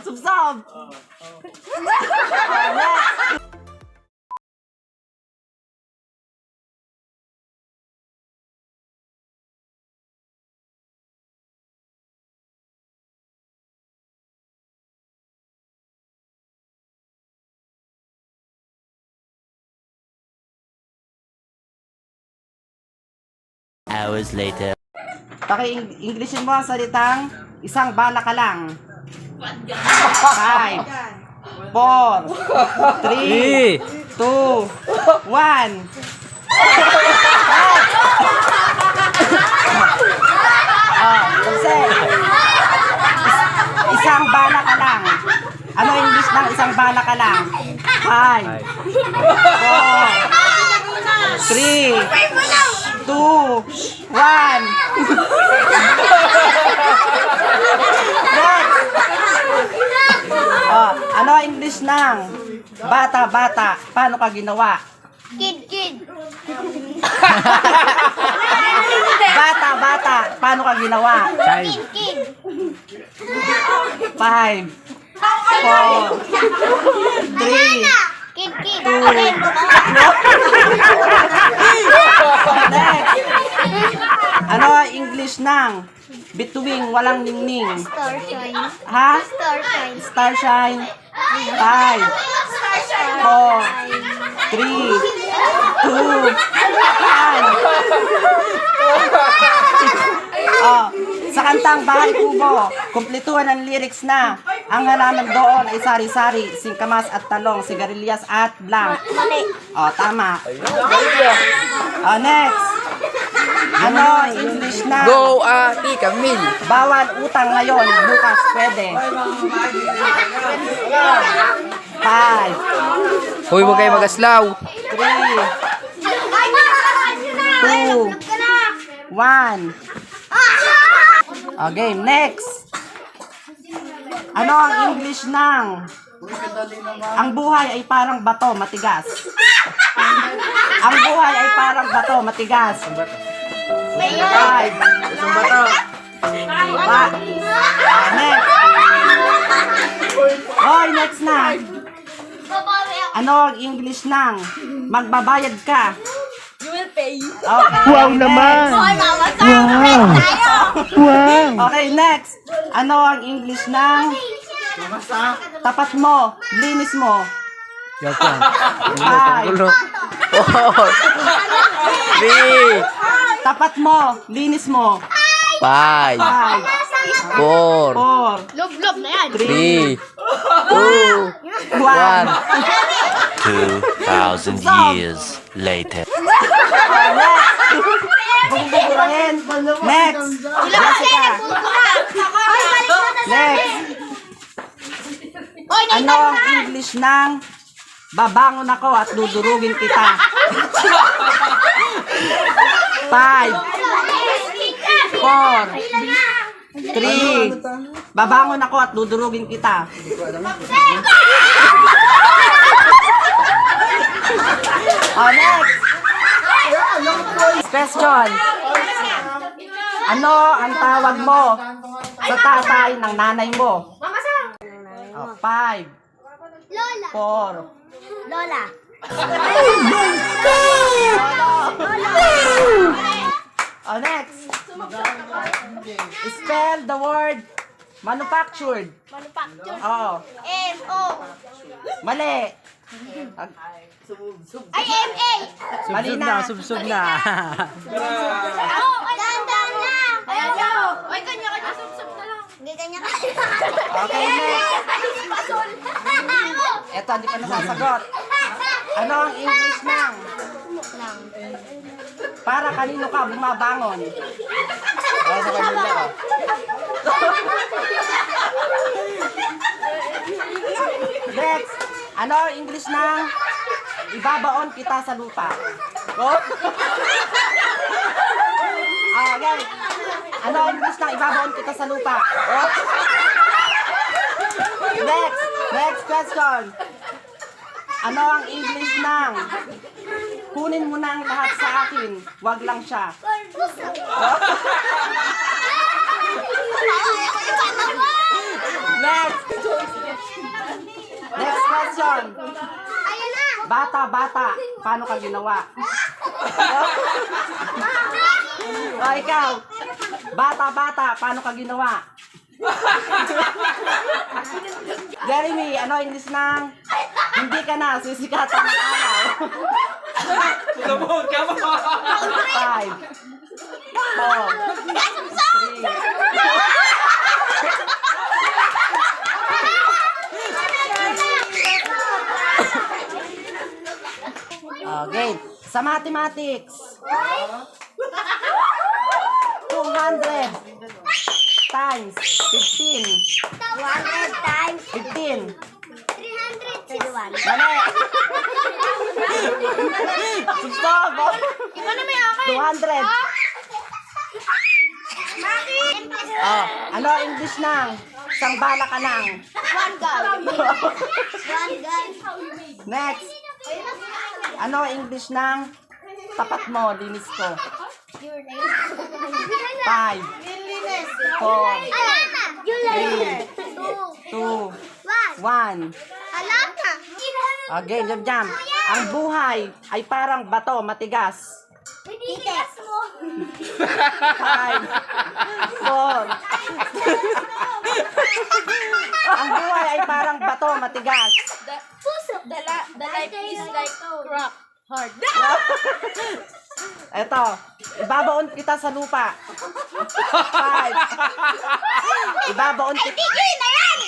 Subsob! Hours later. Paki-Englishin mo ang salitang isang bala ka lang. 5, 4, 3, 2, 1. Isang bala ka lang. Ano English ng isang bala ka lang? 5, 4, 3, 2, 1. Ano ang English ng bata-bata? Paano ka ginawa? Kid. Bata-bata, paano ka ginawa? Kid. 5, 4, 3, Kid. next. Ano ang English ng bituing walang ningning? Starshine. Ha? Starshine. Starshine. 5, 4, 3, 2, 1. Sa kantang Bahay Kubo, kumpletuhan ang lyrics na ang halaman doon ay sari-sari, singkamas at talong, sigarilyas at blank. Mali. Tama. Next. Ano ang English na Go, Camille. bawal utang ngayon, bukas pwede? 5, Hoy, huwag kayo mag-aslaw. 3, 2, 1. Okay, next. Ano ang English ng ang buhay ay parang bato, matigas? Ang buhay ay parang bato, matigas. 5. Isang bato. Next. Next na. Ano ang English ng magbabayad ka? You will pay. Okay. Wow naman. Okay, next. Ano ang English ng tapat mo, linis mo? Yapan. 5. Gulo. 3, Tapat mo, linis mo. 5, 5, 4, 4, Lob na yan. 3, 2, 1. 2,000 years later. Buburahin. Next. Jessica. Next. Ano ang English ng babangon ako at dudurugin kita? 5, 4, 3. Babangon ako at dudurugin kita. Next. Question. Ano ang tawag mo sa tatay ng nanay mo? 5, Lola. 4. Lola. Next. Spell the word manufactured. Manufacture. Oo. M-O. Mali. Ay, M-A. Mali na. subsub na. Dandan na. Ay, kanya-kanya sub-sub na lang. Hindi kanya-kanya. Okay, next. Eto, hindi pa nasasagot. Ano ang English ng para kanino ka bumabangon? Sa kanila ka. Next. Ano ang English ng ibabaon kita sa lupa? Oh? Okay. Ano ang English ng ibabaon kita sa lupa? Oh? Next question. Ano ang English ng kunin mo na ang lahat sa akin, wag lang siya? Next. Next question. Ayun na. Bata, paano ka ginawa? O, ikaw. Bata, paano ka ginawa? Jeremy, ano English ng hindi ka na sisikatan ng araw? 5, 4, 3, okay. Sa mathematics. 200 times 15. 200 times 15. 361. Mali. Stop. Ikaw na may akin. 200. Bakit? Oh, ano English ng isang bala ka nang? One guy. One guy. Next. Ano English ng tapat mo, linis ko? Your name. 5, 4, Alana. You later. 2, 1. Alana. Okay, jam. Ang buhay ay parang bato, matigas. Titigas mo. 5, 4. Ang buhay ay parang bato, matigas. The life is like rock. Hard. Eto, ibabaon kita sa lupa. 5. Ibabaon kita. Tigil na yan!